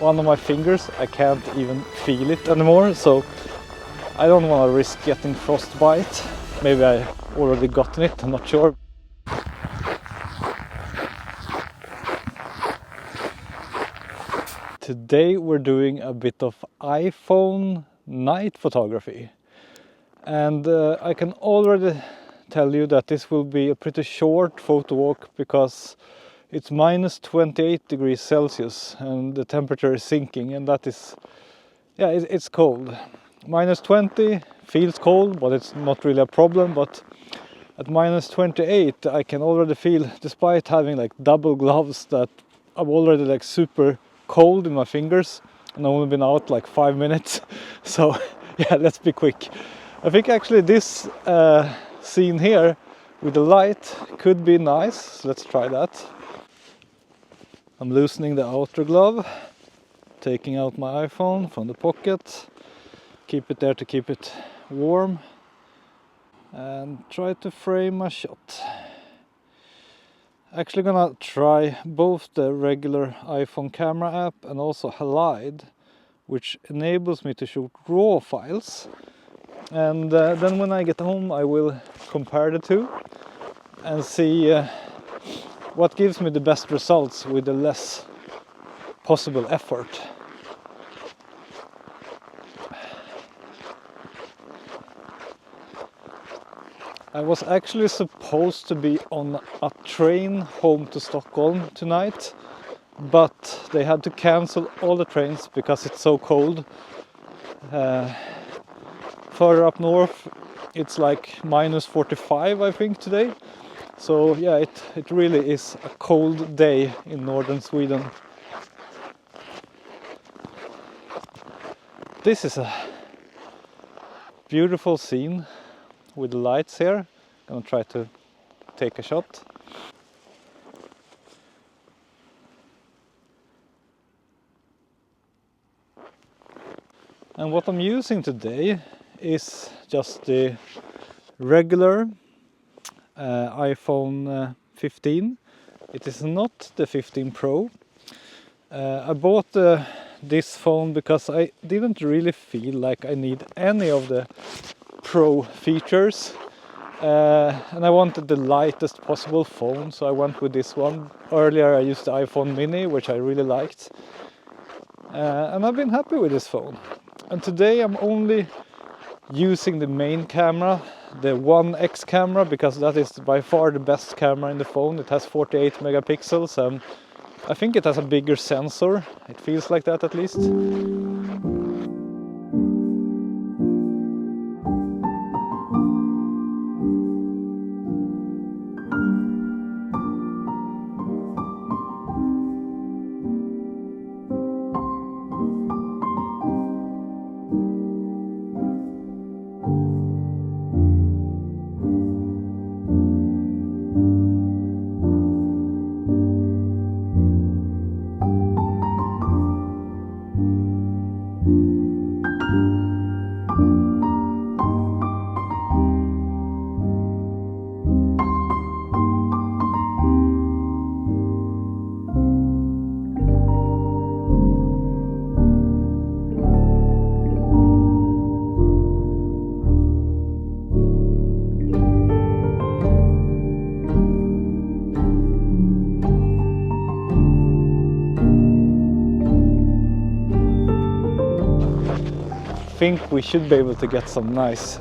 one of my fingers. I can't even feel it anymore, so I don't want to risk getting frostbite. Maybe I already gotten it, I'm not sure. Today we're doing a bit of iPhone night photography, and I can already tell you that this will be a pretty short photo walk because it's minus 28 degrees Celsius and the temperature is sinking, and that is, yeah, it's cold. Minus 20 feels cold, but it's not really a problem. But at minus 28 I can already feel, despite having like double gloves, that I'm already like super cold in my fingers, and I've only been out like 5 minutes. So yeah, let's be quick. I think actually this scene here with the light could be nice, so let's try that. I'm loosening the outer glove, taking out my iPhone from the pocket, keep it there to keep it warm, and try to frame my shot. Actually gonna try both the regular iPhone camera app and also Halide, which enables me to shoot RAW files. And then when I get home I will compare the two and see what gives me the best results with the less possible effort. I was actually supposed to be on a train home to Stockholm tonight, but they had to cancel all the trains because it's so cold. Further up north it's like minus 45 I think today. So yeah, it really is a cold day in northern Sweden. This is a beautiful scene with the lights here. I'm gonna try to take a shot. And what I'm using today is just the regular iPhone 15. It is not the 15 Pro. I bought this phone because I didn't really feel like I need any of the Pro features, and I wanted the lightest possible phone, so I went with this one. Earlier I used the iPhone mini, which I really liked, and I've been happy with this phone. And today I'm only using the main camera, the 1X camera, because that is by far the best camera in the phone. It has 48 megapixels and I think it has a bigger sensor. It feels like that at least. I think we should be able to get some nice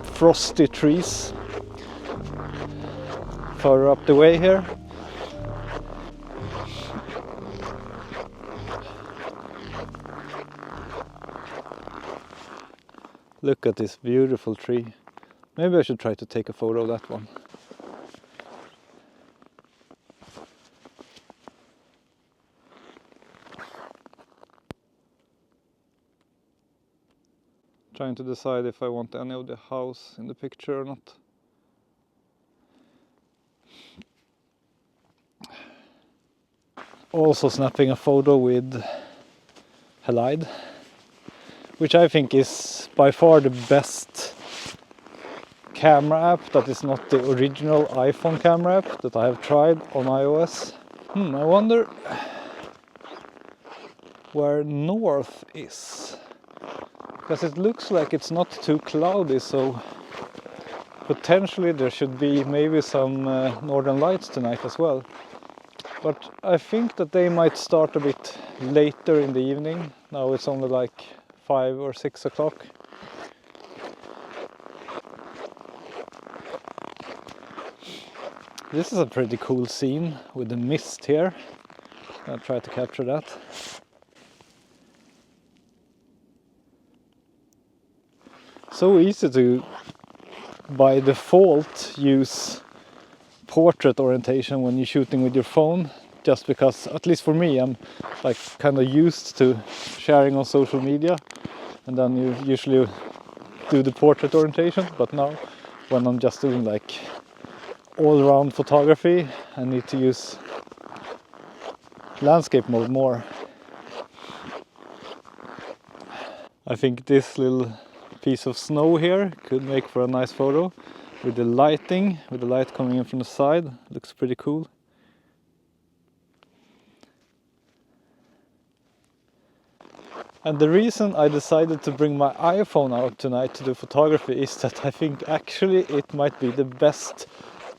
frosty trees further up the way here. Look at this beautiful tree. Maybe I should try to take a photo of that one. Trying to decide if I want any of the house in the picture or not. Also snapping a photo with Halide, which I think is by far the best camera app that is not the original iPhone camera app that I have tried on iOS. I wonder where north is, because it looks like it's not too cloudy, so potentially there should be maybe some northern lights tonight as well. But I think that they might start a bit later in the evening. Now it's only like 5 or 6 o'clock. This is a pretty cool scene with the mist here. I'll try to capture that. So easy to, by default, use portrait orientation when you're shooting with your phone, just because, at least for me, I'm like kind of used to sharing on social media, and then you usually do the portrait orientation. But now when I'm just doing like all-around photography, I need to use landscape mode more. I think this little piece of snow here could make for a nice photo with the lighting, with the light coming in from the side. Looks pretty cool. And the reason I decided to bring my iPhone out tonight to do photography is that I think actually it might be the best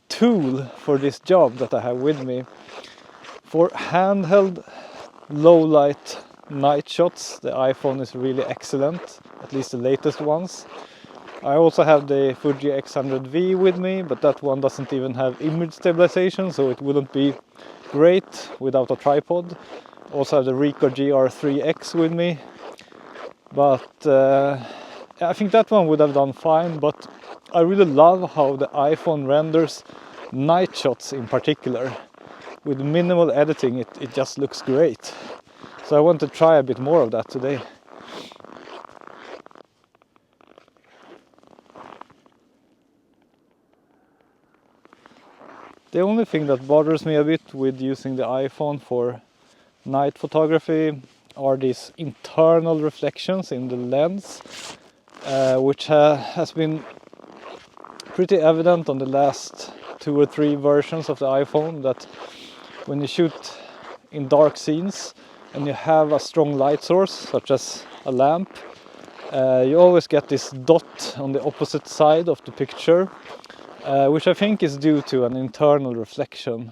tool for this job that I have with me. For handheld low light night shots, the iPhone is really excellent, at least the latest ones. I also have the Fuji X100V with me, but that one doesn't even have image stabilization, so it wouldn't be great without a tripod. Also have the Ricoh GR3X with me, but I think that one would have done fine. But I really love how the iPhone renders night shots in particular. With minimal editing, it just looks great. So I want to try a bit more of that today. The only thing that bothers me a bit with using the iPhone for night photography are these internal reflections in the lens, which has been pretty evident on the last 2 or 3 versions of the iPhone, that when you shoot in dark scenes and you have a strong light source, such as a lamp, you always get this dot on the opposite side of the picture, which I think is due to an internal reflection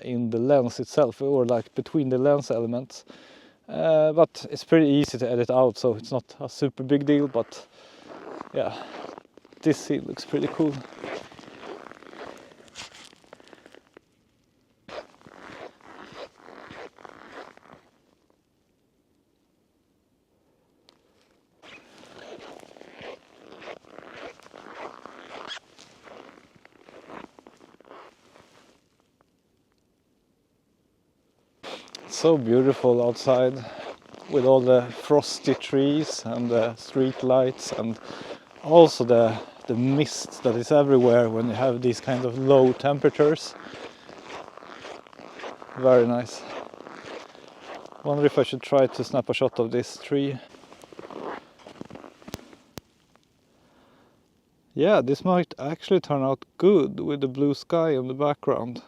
in the lens itself, or like between the lens elements. But it's pretty easy to edit out, so it's not a super big deal. But yeah, this scene looks pretty cool. So beautiful outside, with all the frosty trees and the street lights, and also the mist that is everywhere when you have these kind of low temperatures. Very nice. Wonder if I should try to snap a shot of this tree. Yeah, this might actually turn out good with the blue sky in the background.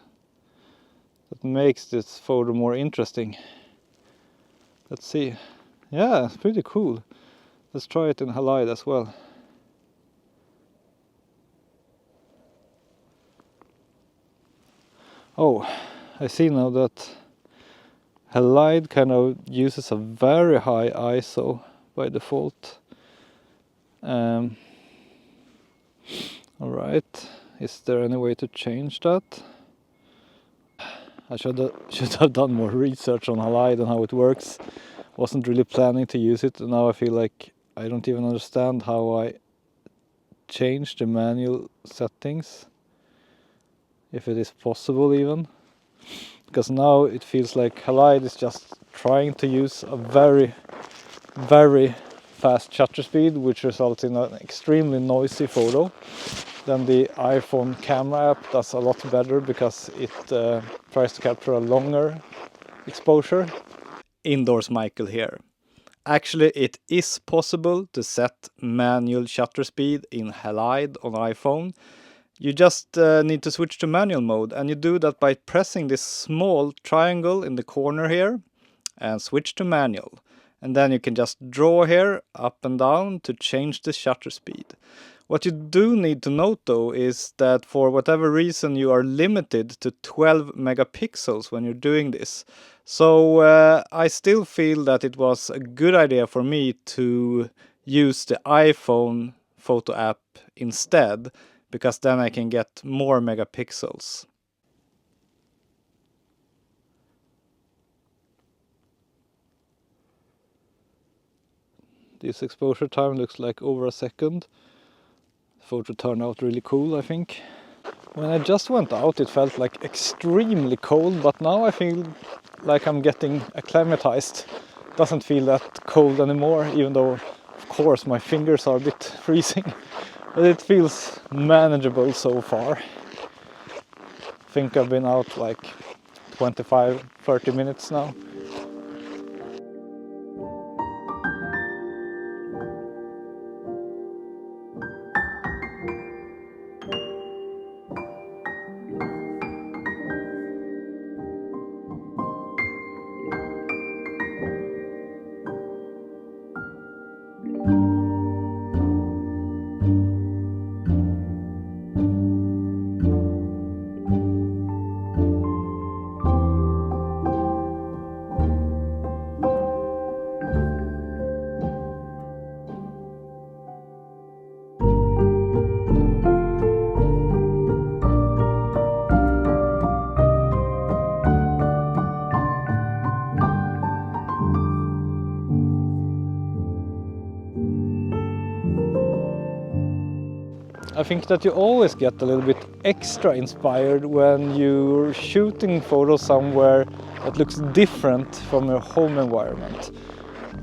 That makes this photo more interesting. Let's see. Yeah, it's pretty cool. Let's try it in halide as well. Oh, I see now that halide kind of uses a very high ISO by default. Alright, is there any way to change that? I should have done more research on halide and how it works. Wasn't really planning to use it, and now I feel like I don't even understand how I change the manual settings, if it is possible even. Because now it feels like halide is just trying to use a very, very fast shutter speed, which results in an extremely noisy photo. Then the iPhone camera app does a lot better because it tries to capture a longer exposure. Indoors Micael here. Actually, it is possible to set manual shutter speed in halide on iPhone. You just need to switch to manual mode, and you do that by pressing this small triangle in the corner here, and switch to manual. And then you can just draw here up and down to change the shutter speed. What you do need to note though is that for whatever reason you are limited to 12 megapixels when you're doing this. So I still feel that it was a good idea for me to use the iPhone photo app instead, because then I can get more megapixels. This exposure time looks like over a second. The photo turned out really cool, I think. When I just went out it felt like extremely cold, but now I feel like I'm getting acclimatized. Doesn't feel that cold anymore, even though of course my fingers are a bit freezing. But it feels manageable so far. I think I've been out like 25-30 minutes now. I think that you always get a little bit extra inspired when you're shooting photos somewhere that looks different from your home environment.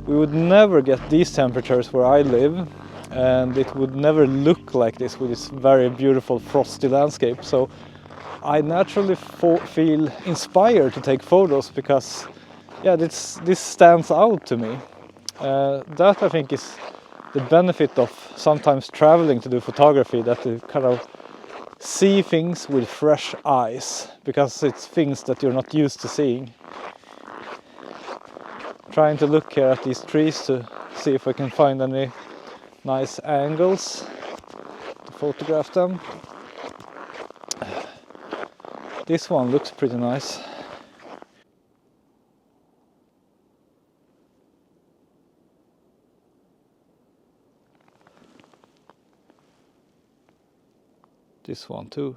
We would never get these temperatures where I live, and it would never look like this with this very beautiful frosty landscape. So I naturally feel inspired to take photos because, yeah, this stands out to me. That I think is the benefit of sometimes traveling to do photography, that you kind of see things with fresh eyes, because it's things that you're not used to seeing. Trying to look here at these trees to see if I can find any nice angles to photograph them. This one looks pretty nice. This one too.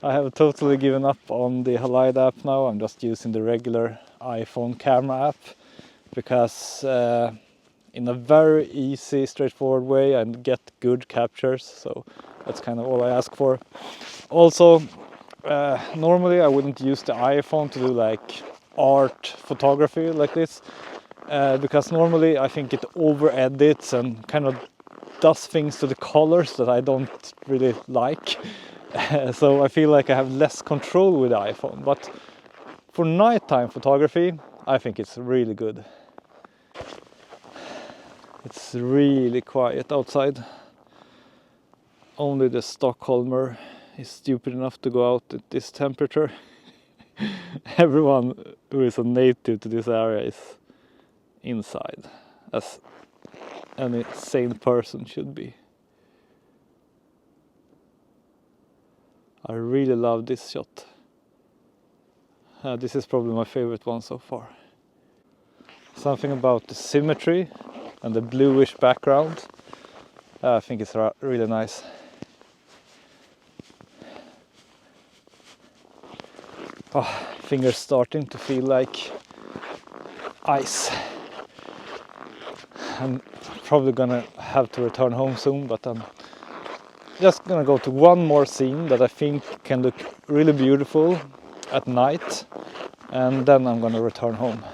I have totally given up on the Halide app now. I'm just using the regular iPhone camera app, because in a very easy, straightforward way I get good captures, so that's kind of all I ask for. Also, normally I wouldn't use the iPhone to do like art photography like this, because normally I think it over edits and kind of does things to the colors that I don't really like. So I feel like I have less control with the iPhone, but for nighttime photography I think it's really good. It's really quiet outside. Only the Stockholmer is stupid enough to go out at this temperature. Everyone who is a native to this area is inside, as any sane person should be. I really love this shot. This is probably my favorite one so far. Something about the symmetry and the bluish background. I think it's really nice. Oh, fingers starting to feel like ice. I'm probably gonna have to return home soon, but I'm just gonna go to one more scene that I think can look really beautiful at night, and then I'm gonna return home.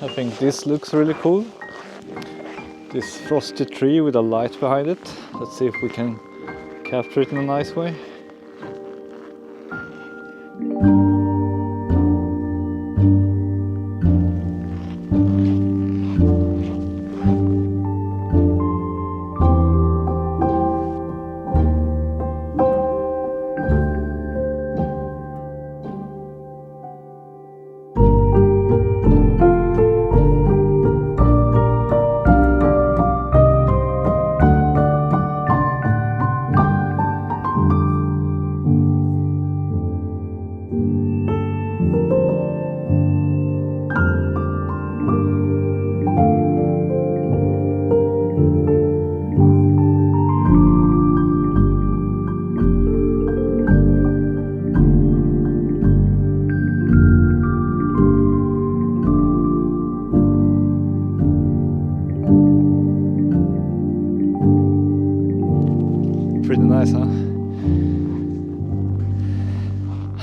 I think this looks really cool. This frosty tree with a light behind it. Let's see if we can capture it in a nice way.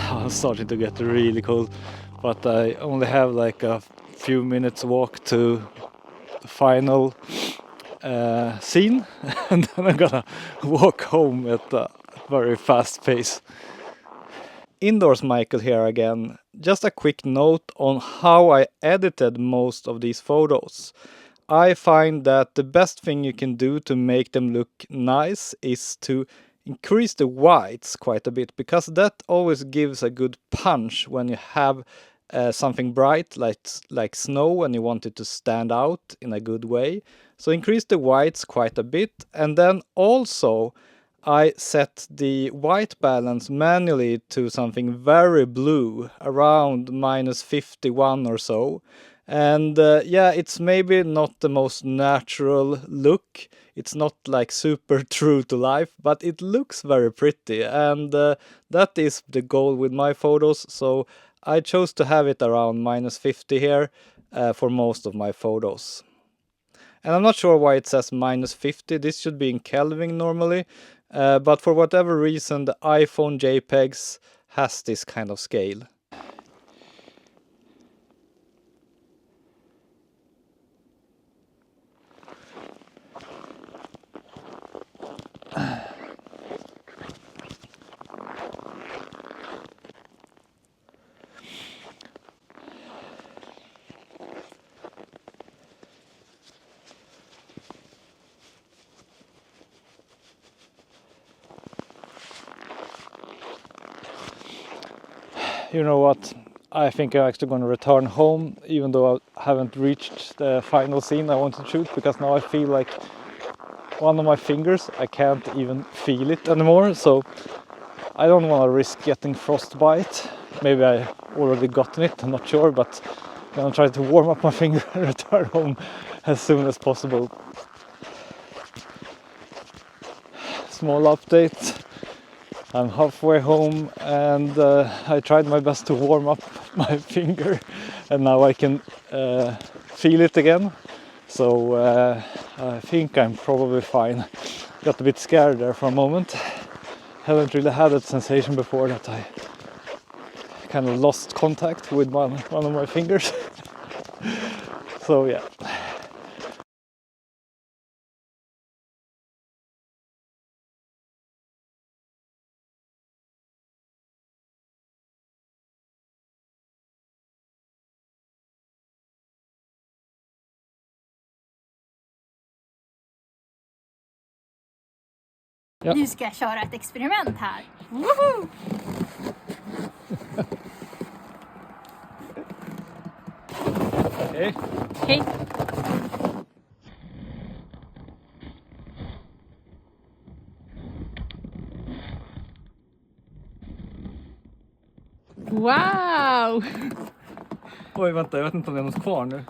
I'm starting to get really cold, but I only have like a few minutes walk to the final scene, and then I'm gonna walk home at a very fast pace. Indoors Michael here again. Just a quick note on how I edited most of these photos. I find that the best thing you can do to make them look nice is to increase the whites quite a bit, because that always gives a good punch when you have something bright like snow and you want it to stand out in a good way. So increase the whites quite a bit, and then also I set the white balance manually to something very blue, around -51 or so. And yeah, it's maybe not the most natural look. It's not like super true to life, but it looks very pretty. And that is the goal with my photos. So I chose to have it around -50 here for most of my photos. And I'm not sure why it says -50. This should be in Kelvin normally. But for whatever reason, the iPhone JPEGs has this kind of scale. You know what? I think I'm actually going to return home, even though I haven't reached the final scene I want to shoot, because now I feel like one of my fingers, I can't even feel it anymore, so I don't want to risk getting frostbite. Maybe I already gotten it, I'm not sure, but I'm gonna try to warm up my finger and return home as soon as possible. Small update. I'm halfway home, and I tried my best to warm up my finger, and now I can feel it again. So I think I'm probably fine. Got a bit scared there for a moment. Haven't really had that sensation before, that I kind of lost contact with one of my fingers. So yeah. Ja. Nu ska jag köra ett experiment här. Woho! Hej. Hej. Wow! Oj, vänta, jag vet inte om det är något kvar nu.